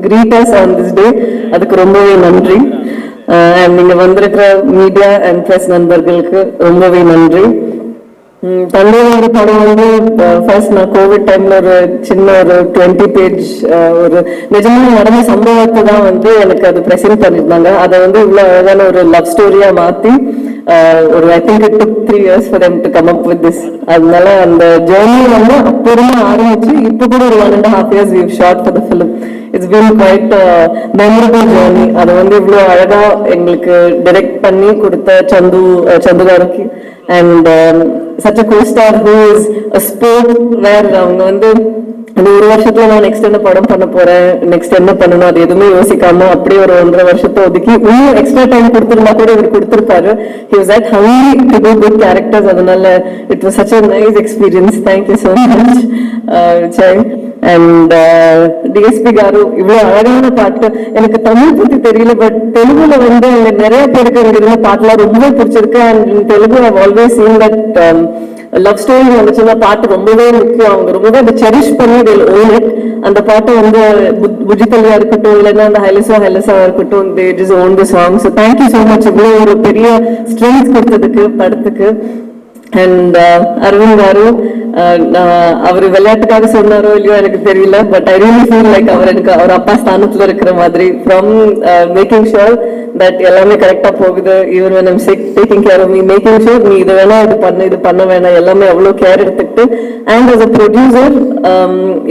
greet us on this day. அதுக்கு ரொம்பவே நன்றி. நீங்க வந்திருக்கிற மீடியா அண்ட் பிரஸ் நண்பர்களுக்கு ரொம்பவே நன்றி. தந்தையோட படம் வந்து ஃபர்ஸ்ட் நான் கோவிட் டைம்ல ஒரு சின்ன ஒரு 20 பேஜ் ஒரு நிஜமா நடந்த சம்பவத்தை தான் வந்து எனக்கு அது ப்ரெசென்ட் பண்ணியிருந்தாங்க. அதை வந்து இவ்வளோ அழகான ஒரு லவ் ஸ்டோரியா மாற்றி ஒரு I think it took 3 years for them to come up with this. அதனால அந்த ஜேர்னி வந்து அப்போதுமே ஆரம்பிச்சு இப்போ கூட ஒரு 1.5 years we've shot for the film. It's been quite a memorable journey. அதை வந்து இவ்வளோ அழகா எங்களுக்கு டைரக்ட் பண்ணி கொடுத்த சந்து காருக்கு and such a co-star who is a sport where அவங்க வந்து அந்த ஒரு வருஷத்துல நான் நெக்ஸ்ட் என்ன படம் பண்ண போறேன், நெக்ஸ்ட் என்ன பண்ணணும், அது எதுவுமே யோசிக்காம அப்படியே ஒரு 1.5 வருஷத்தை ஒதுக்கி இன்னும் எக்ஸ்ட்ரா டைம் கொடுத்துருந்தா கூட இவர் கொடுத்துருப்பாரு. He was that hungry to do good characters. அதனால it was such a nice experience. Thank you so much Jay and DSP garu. இவ்வளவு அழகான பாட்டு. எனக்கு தமிழ் பத்தி தெரியல, பட் தெலுங்குல வந்து அங்க நிறைய பேருக்கு இருந்த பாட்டுலாம் ரொம்ப பிடிச்சிருக்கு. And Telugu I've always seen that love story வந்துச்சுன்னா பாட்டு ரொம்பவே முக்கியம். அவங்க ரொம்பவே அதை செரிஷ் பண்ணி ஓன் இட். அந்த பாட்டை வந்து புஜிதல்யா இருக்கட்டும், இல்லைன்னா அந்த ஹைலஸாவா இருக்கட்டும், they just own the song. So thank you so much. இவ்வளோ ஒரு பெரிய ஸ்ட்ரென்த் கொடுத்ததுக்கு படத்துக்கு. அண்ட் அரவிந்த் காரு அவர் விளையாட்டுக்காக சொன்னாரோ இல்லையோ எனக்கு தெரியல, but I really feel like அவர் அப்பா ஸ்தானத்துல இருக்கிற மாதிரி. ஃப்ரம் மேக்கிங் ஷுர் தட் எல்லாமே கரெக்டா போகுது, even when I'm sick taking care of me, making sure நீ இது வேணா இது பண்ண வேணாம், எல்லாமே அவ்வளோ கேர் எடுத்துக்கிட்டு. அண்ட் as a producer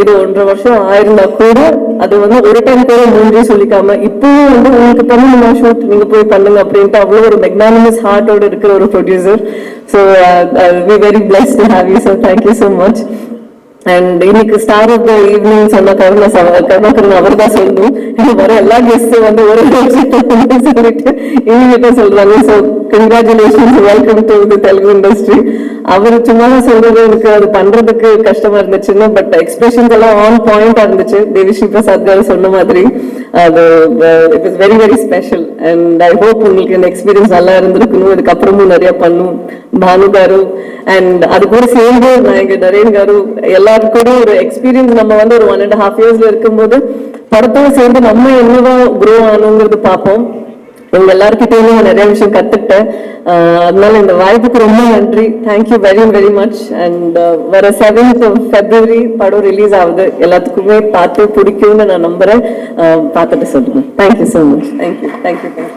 இது 1.5 வருஷம் ஆயிருந்தா கூட அது வந்து ஒரு டைம் கூட மூன்றே சொல்லிக்காம இப்பவும் வந்து உங்களுக்கு பண்ணணுமா ஷூட் நீங்க போய் பண்ணுங்க அப்படின்ட்டு அவ்வளோ ஒரு மெக்னானிமஸ் ஹார்ட்டோட இருக்கிற ஒரு producer. So we're very blessed to have you, so thank you so much. And இன்னைக்கு ஸ்டார் ஆஃப் த ஈவினிங் சொன்ன கருணாகரன் அவர் தான் சொல்லணும். வர எல்லா கெஸ்டும் வந்து ஒரு சொல்லிட்டு இவங்கிட்ட சொல்றாங்க. So congratulations, welcome to the Telugu industry. அவர் சும்மா சொல்றது எனக்கு அது பண்றதுக்கு கஷ்டமா இருந்துச்சுன்னு, பட் எக்ஸ்பிரஷன்ஸ் எல்லாம் ஆன் பாயிண்டா இருந்துச்சு. தேவிஸ்ரீ பிரசாத் காரு சொன்ன மாதிரி அது it is very very special. And I hope உங்களுக்கு இந்த எக்ஸ்பீரியன்ஸ் நல்லா இருந்திருக்கணும். இதுக்கப்புறமும் நிறைய பண்ணும் பானு காரு. அண்ட் அது கூட சேர்ந்து நான் எங்க நரேன் காரு எல்லாரும் கூட ஒரு எக்ஸ்பீரியன்ஸ் நம்ம வந்து ஒரு 1.5 yearsல இருக்கும்போது படத்தோட சேர்ந்து நம்ம என்னவா க்ரோ ஆகணுங்கிறது பார்ப்போம். உங்க எல்லாருக்கிட்டையும் நான் நிறைய விஷயம் கத்துக்கிட்டேன். அதனால இந்த வாய்ப்புக்கு ரொம்ப நன்றி. Thank you very very much. And வர 7th February படம் ரிலீஸ் ஆகுது. எல்லாத்துக்குமே பார்த்து பிடிக்கும்னு நான் நம்புறேன். பார்த்துட்டு சொல்லுங்க. Thank you so much. தேங்க்யூ.